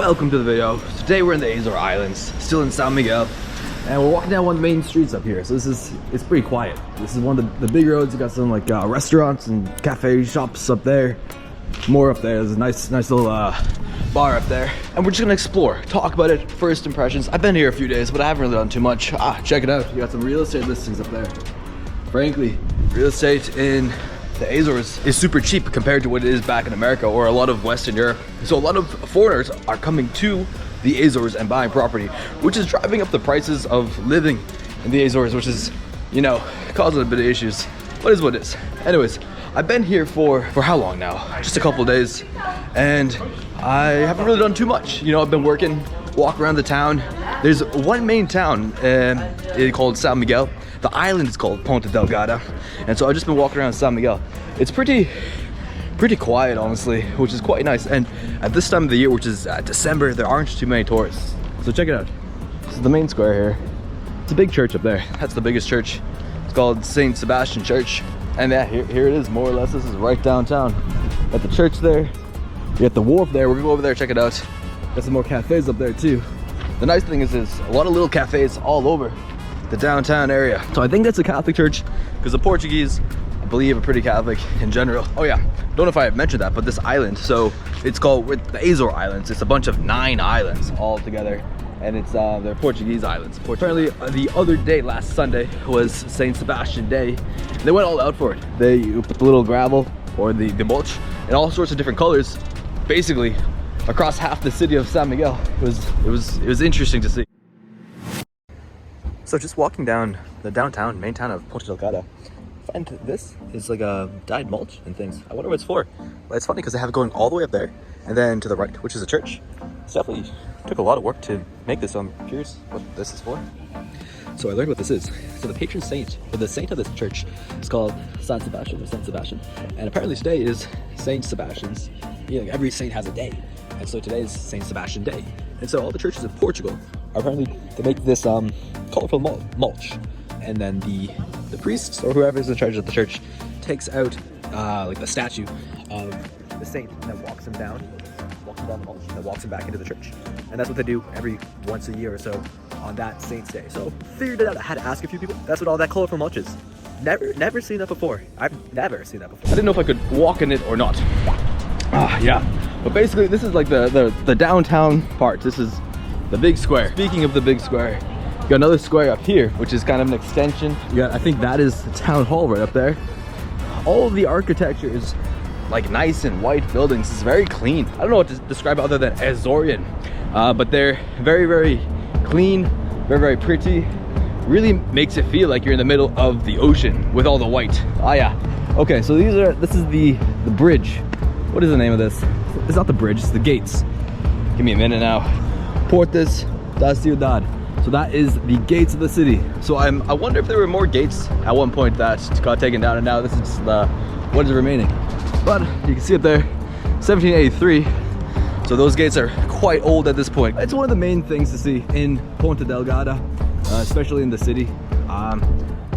Welcome to the video. Today we're in the Azore Islands, still in Sao Miguel, and we're walking down one of the main streets up here. So it's pretty quiet. This is one of the big roads. You got some like restaurants and cafe shops up there. More up there. There's a nice little bar up there, and we're just gonna explore, talk about it, first impressions. I've been here a few days, but I haven't really done too much. Check it out. You got some real estate listings up there. Frankly, real estate in the Azores is super cheap compared to what it is back in America or a lot of Western Europe. So a lot of foreigners are coming to the Azores and buying property, which is driving up the prices of living in the Azores, which is, you know, causing a bit of issues. What is what it is. Anyways, I've been here for how long now? Just a couple of days, and I haven't really done too much. You know, I've been working, walk around the town. There's one main town called Sao Miguel. The island is called Ponta Delgada, and so I've just been walking around Sao Miguel. It's pretty quiet, honestly, which is quite nice. And at this time of the year, which is December, there aren't too many tourists. So check it out. This is the main square here. It's a big church up there. That's the biggest church. It's called St. Sebastian Church. And yeah, here it is, more or less. This is right downtown. Got the church there. You got the wharf there. We're gonna go over there, check it out. Got some more cafes up there too. The nice thing is there's a lot of little cafes all over the downtown area. So I think that's a Catholic church, because the Portuguese, I believe, are pretty Catholic in general. Oh yeah, don't know if I have mentioned that, but this island, so it's called the Azore Islands. It's a bunch of 9 islands all together, and it's they're Portuguese islands. Apparently the other day, last Sunday, was Saint Sebastian Day. They went all out for it. They put the little gravel or the mulch in all sorts of different colors, basically across half the city of San Miguel. It was interesting to see. So just walking down the main town of Porta Delgada, I find this is like a dyed mulch and things. I wonder what it's for. But it's funny because they have it going all the way up there and then to the right, which is a church. It's definitely took a lot of work to make this, so I'm curious what this is for. So I learned what this is. So the patron saint, or the saint of this church, is called Saint Sebastian. And apparently today is Saint Sebastian's, you know, every saint has a day. And so today is Saint Sebastian Day. And so all the churches in Portugal are apparently, they make this colorful mulch. And then the priests or whoever is in charge of the church takes out like the statue of the saint that walks him down the mulch, and walks him back into the church. And that's what they do every once a year or so on that saint's day. So figured it out. I had to ask a few people. That's what all that colorful mulch is. Never seen that before. I've never seen that before. I didn't know if I could walk in it or not. Yeah. But basically this is like the downtown part. This is the big square. Speaking of the big square, you got another square up here, which is kind of an extension. You got, I think that is the town hall right up there. All of the architecture is like nice and white buildings. It's very clean. I don't know what to describe other than Azorean, but they're very clean, very pretty. Really makes it feel like you're in the middle of the ocean with all the white. Yeah. Okay, so this is the bridge. What is the name of this? It's not the bridge, it's the gates. Give me a minute now. Portas da Cidade. So that is the gates of the city. So I wonder if there were more gates at one point that got taken down, and now this is just what is remaining. But you can see up there, 1783. So those gates are quite old at this point. It's one of the main things to see in Ponta Delgada, especially in the city.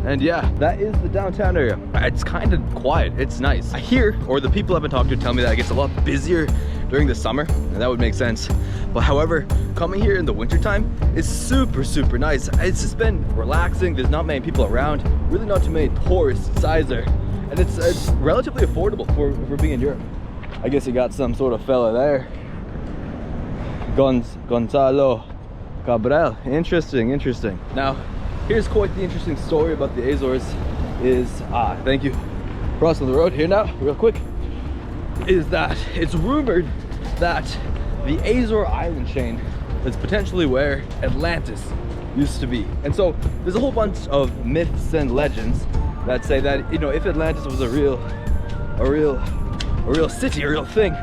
And yeah, that is the downtown area. It's kind of quiet. It's nice. I hear, or the people I've been talking to tell me that it gets a lot busier during the summer, and that would make sense. But however, coming here in the wintertime is super nice. It's just been relaxing. There's not many people around, really not too many tourists either, and it's relatively affordable for being in Europe. I guess you got some sort of fella there, Gonzalo Cabral. Interesting. Now here's quite the interesting story about the Azores. Thank you, crossing the road here now real quick, is that it's rumored that the Azore island chain is potentially where Atlantis used to be. And so there's a whole bunch of myths and legends that say that, you know, if Atlantis was a real city, a real thing,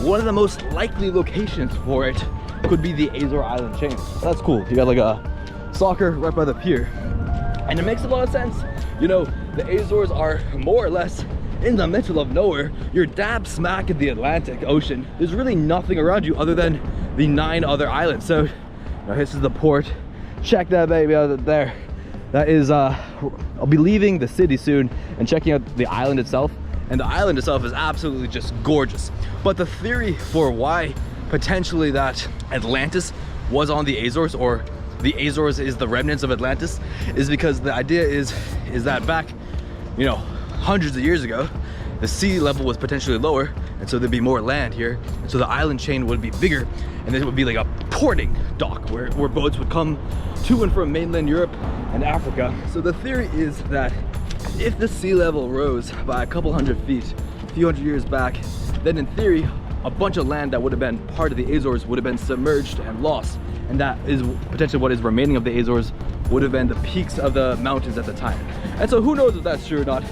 one of the most likely locations for it could be the Azore island chain. That's cool. You got like a soccer right by the pier, and it makes a lot of sense. You know, the Azores are more or less in the middle of nowhere. You're dab smack in the Atlantic Ocean. There's really nothing around you other than the 9 other islands. So now this is the port. Check that baby out there. That is I'll be leaving the city soon and checking out the island itself, and the island itself is absolutely just gorgeous. But the theory for why potentially that Atlantis was on the Azores, or the Azores is the remnants of Atlantis, is because the idea is that back, you know, hundreds of years ago, the sea level was potentially lower, and so there'd be more land here, and so the island chain would be bigger, and then it would be like a porting dock where boats would come to and from mainland Europe and Africa. So the theory is that if the sea level rose by a couple hundred feet a few hundred years back, then in theory a bunch of land that would have been part of the Azores would have been submerged and lost, and that is potentially what is remaining of the Azores would have been the peaks of the mountains at the time. And so who knows if that's true or not.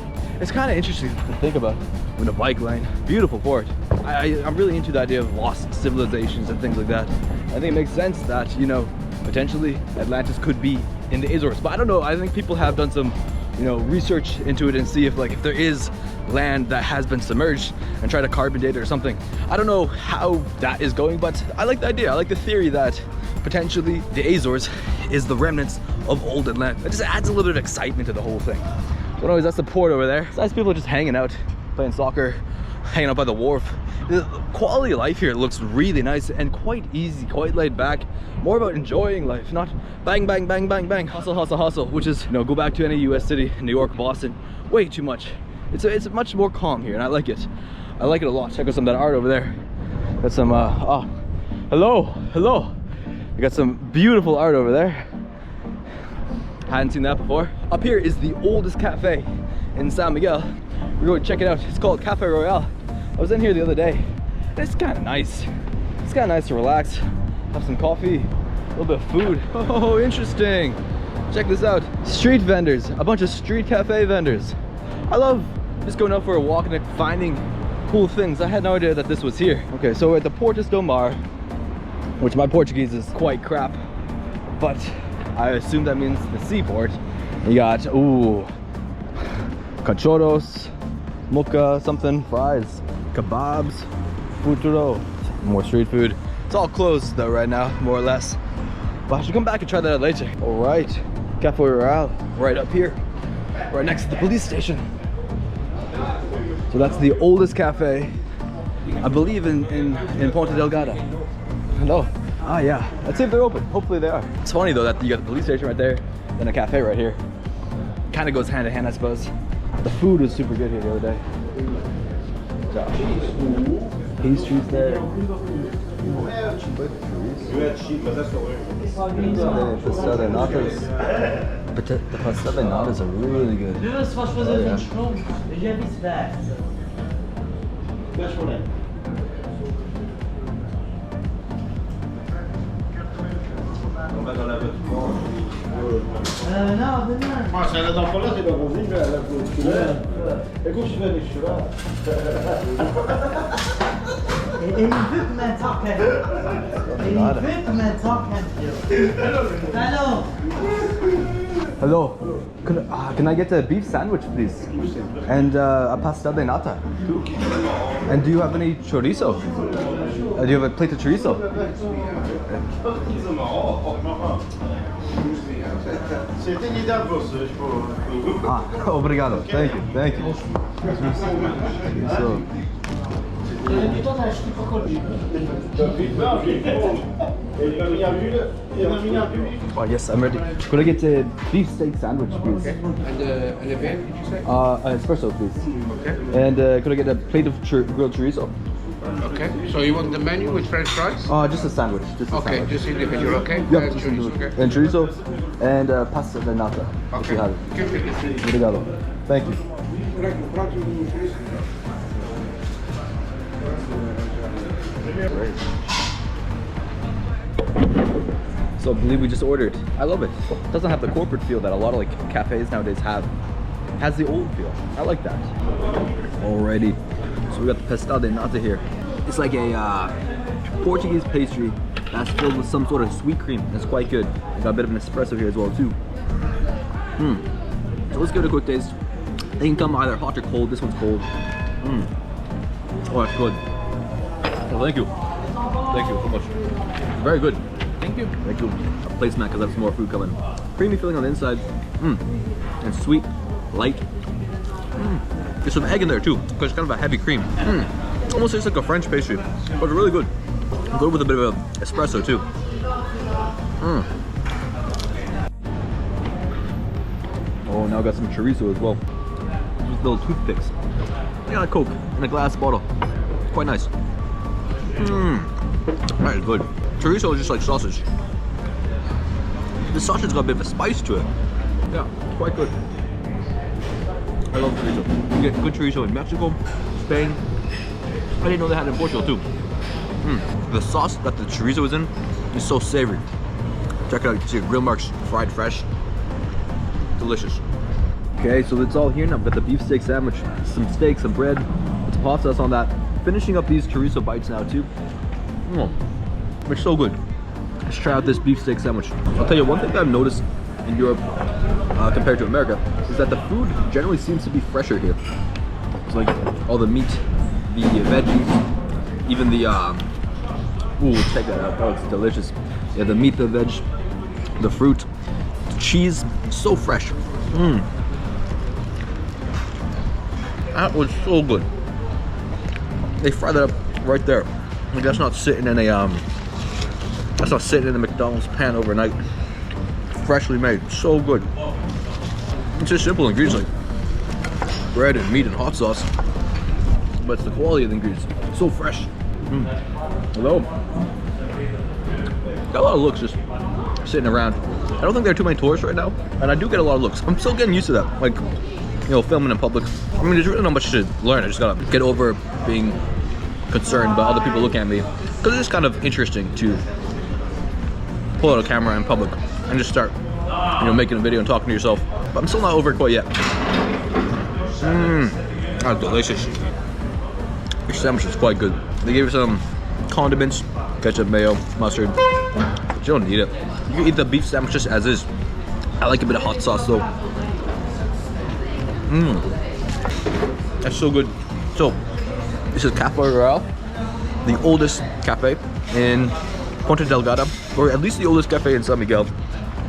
It's kind of interesting to think about with a bike lane. Beautiful port. I'm really into the idea of lost civilizations and things like that. I think it makes sense that, you know, potentially Atlantis could be in the Azores, but I don't know. I think people have done some, you know, research into it and see if there is land that has been submerged and try to carbon date it or something. I don't know how that is going, but I like the idea. I like the theory that potentially the Azores is the remnants of old Atlantis. It just adds a little bit of excitement to the whole thing. So anyways, that's the port over there. It's nice people just hanging out, playing soccer, hanging out by the wharf. The quality of life here looks really nice and quite easy, quite laid back. More about enjoying life, not bang, bang, bang, bang, bang, hustle, hustle, hustle, which is, you know, go back to any US city, New York, Boston, way too much. It's much more calm here, and I like it. I like it a lot. Check out some of that art over there. Got some, oh, hello, hello. We got some beautiful art over there. Hadn't seen that before. Up here is the oldest cafe in Sao Miguel. We're going to check it out. It's called Cafe Royale. I was in here the other day. It's kind of nice. It's kind of nice to relax, have some coffee, a little bit of food. Oh, interesting. Check this out. Street vendors, a bunch of street cafe vendors. I love just going out for a walk and finding cool things. I had no idea that this was here. Okay, so we're at the Portas do Mar, which my Portuguese is quite crap, but I assume that means the seaport. You got, ooh, cachorros, mocha, something, fries, kebabs, futuro, more street food. It's all closed though right now, more or less. But I should come back and try that out later. All right, Cafe Royale, right up here, right next to the police station. So that's the oldest cafe, I believe, in Ponta Delgada. Hello. Ah, yeah. Let's see if they're open. Hopefully they are. It's funny though that you got the police station right there, then a cafe right here. Kind of goes hand in hand, I suppose. The food was super good here the other day. Pastries there. The pastel de natas are really good. Mas ela não falou que não vinha, ela foi é como se fosse chorar. Ele viu como é toque. Ele viu como é toque. Hello. Hello. Can I get a beef sandwich, please? And a pastel de nata. And do you have any chorizo? Do you have a plate of chorizo? Ah, obrigado. Thank you. Thank you. So. Oh yes, I'm ready. Could I get a beef steak sandwich, please? Okay. And a beer, did you say? An espresso, please. Okay. And could I get a plate of grilled chorizo? Okay. So you want the menu with French fries? Just a sandwich. Just a Okay, sandwich. just individual, okay? Yeah, And just chorizo, chorizo. okay? And chorizo and pasta de nata. If Okay. you have it. Obrigado. Thank you. Great. So I believe we just ordered. I love it. It doesn't have the corporate feel that a lot of cafes nowadays have. It has the old feel. I like that. Alrighty. So we got the pastel de nata here. It's like a Portuguese pastry that's filled with some sort of sweet cream. That's quite good. We got a bit of an espresso here as well too. So let's give it a quick taste. They can come either hot or cold. This one's cold. Oh, that's good. Oh, thank you. Thank you so much. Very good. Thank you. Thank you. A placemat because that's more food coming. Creamy filling on the inside. And sweet, light. There's some egg in there too, because it's kind of a heavy cream. Almost tastes like a French pastry, but it's really good. Good with a bit of espresso too. Oh, now I got some chorizo as well. Just little toothpicks. I got a Coke in a glass bottle. Quite nice. That is good. Chorizo is just like sausage. The sausage got a bit of a spice to it. Yeah, quite good. I love chorizo. You get good chorizo in Mexico, Spain. I didn't know they had it in Portugal too. The sauce that the chorizo is in is so savory. Check it out, you can see Grill Marks fried fresh. Delicious. Okay, so it's all here now. I've got the beef steak sandwich, some steak, some bread, some hot sauce on that. Finishing up these chorizo bites now too. It's so good. Let's try out this beef steak sandwich. I'll tell you one thing that I've noticed in Europe compared to America is that the food generally seems to be fresher here. It's like all the meat, the veggies, even the ooh, check that out. Oh, it's delicious. Yeah, the meat, the veg, the fruit, the cheese, so fresh. That was so good. They fry that up right there. Like that's not sitting in a McDonald's pan overnight. Freshly made, so good. It's just simple ingredients like bread and meat and hot sauce, but it's the quality of the ingredients. So fresh. Hello. Got a lot of looks just sitting around. I don't think there are too many tourists right now, and I do get a lot of looks. I'm still getting used to that. Like, you know, filming in public. I mean, there's really not much to learn. I just gotta get over being concerned about other people looking at me, because it's kind of interesting to pull out a camera in public and just start, you know, making a video and talking to yourself. But I'm still not over it quite yet. That's delicious. Your sandwich is quite good. They gave you some condiments, ketchup, mayo, mustard. But you don't need it. You can eat the beef sandwich just as is. I like a bit of hot sauce though. That's so good. So, this is Cafe Royale, the oldest cafe in Ponta Delgada, or at least the oldest cafe in Sao Miguel.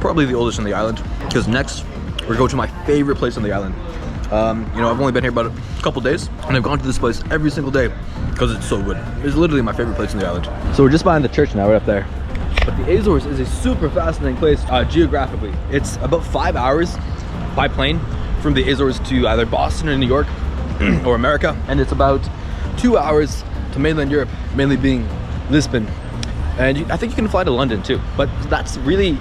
Probably the oldest on the island. Because next, we're going to my favorite place on the island. You know, I've only been here about a couple days, and I've gone to this place every single day because it's so good. It's literally my favorite place on the island. So we're just behind the church now, right up there. But the Azores is a super fascinating place geographically. It's about 5 hours by plane from the Azores to either Boston or New York or America, and it's about 2 hours to mainland Europe, mainly being Lisbon. And I think you can fly to London too, but that's really,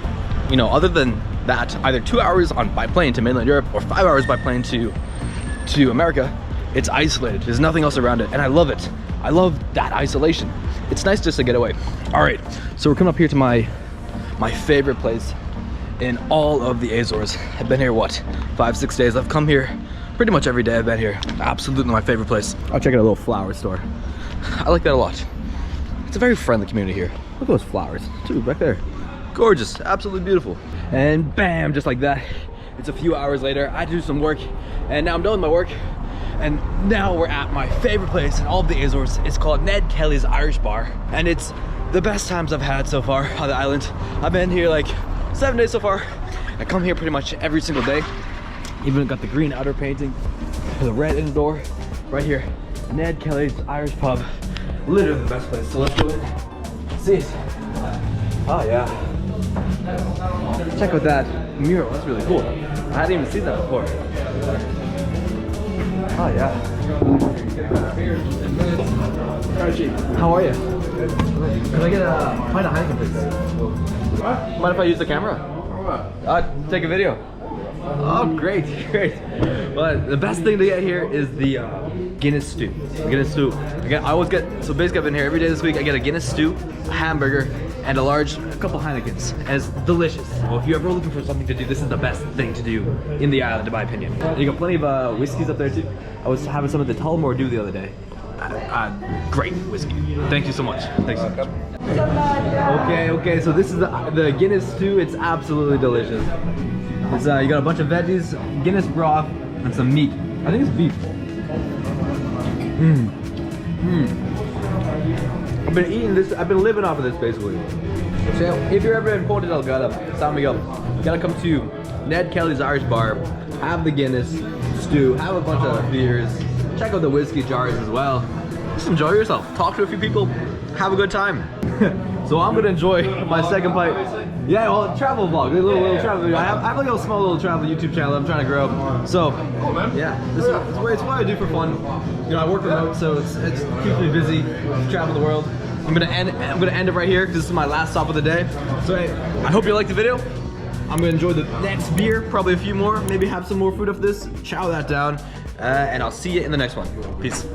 you know, other than that, either 2 hours by plane to mainland Europe or 5 hours by plane to America, it's isolated. There's nothing else around it, and I love it. I love that isolation. It's nice just to get away. All right, so we're coming up here to my favorite place in all of the Azores. I've been here, what, 5-6 days? I've come here pretty much every day I've been here. Absolutely my favorite place. I'll check out a little flower store. I like that a lot. It's a very friendly community here. Look at those flowers, too, back there. Gorgeous, absolutely beautiful. And bam, just like that, it's a few hours later. I had to do some work, and now I'm done with my work. And now we're at my favorite place in all of the Azores. It's called Ned Kelly's Irish Bar, and it's the best times I've had so far on the island. I've been here like 7 days so far. I come here pretty much every single day. Even got the green outer painting, the red in the door, right here. Ned Kelly's Irish Pub, literally the best place. So let's go in, see it. Oh yeah. Check out that mural, that's really cool. I hadn't even seen that before. Oh yeah. How are you? Can I get a pint of Heineken, please? Mind if I use the camera? Take a video. Oh, great, great. But the best thing to get here is the Guinness stew. Guinness stew. Again, I always get, so basically I've been here every day this week. I get a Guinness stew, a hamburger, and a couple Heinekens. And it's delicious. Well, if you're ever looking for something to do, this is the best thing to do in the island, in my opinion. And you got plenty of whiskeys up there too. I was having some of the Tullamore Dew the other day. Great whiskey. Thank you so much. Thanks so much. Okay, so this is the Guinness stew. It's absolutely delicious. It's, you got a bunch of veggies, Guinness broth, and some meat. I think it's beef. I've been eating this, I've been living off of this basically. So if you're ever in Ponta Delgada, Sao Miguel, you gotta come to Ned Kelly's Irish Bar, have the Guinness stew, have a bunch of beers, check out the whiskey jars as well. Just enjoy yourself, talk to a few people, have a good time. So I'm gonna enjoy my second bite. Yeah, well, travel vlog, a little travel video. I have like a small little travel YouTube channel I'm trying to grow. So, yeah, this is what I do for fun. You know, I work remote, so it keeps me busy. Travel the world. I'm gonna end it right here because this is my last stop of the day. So hey, I hope you liked the video. I'm gonna enjoy the next beer, probably a few more, maybe have some more food of this, chow that down, and I'll see you in the next one. Peace.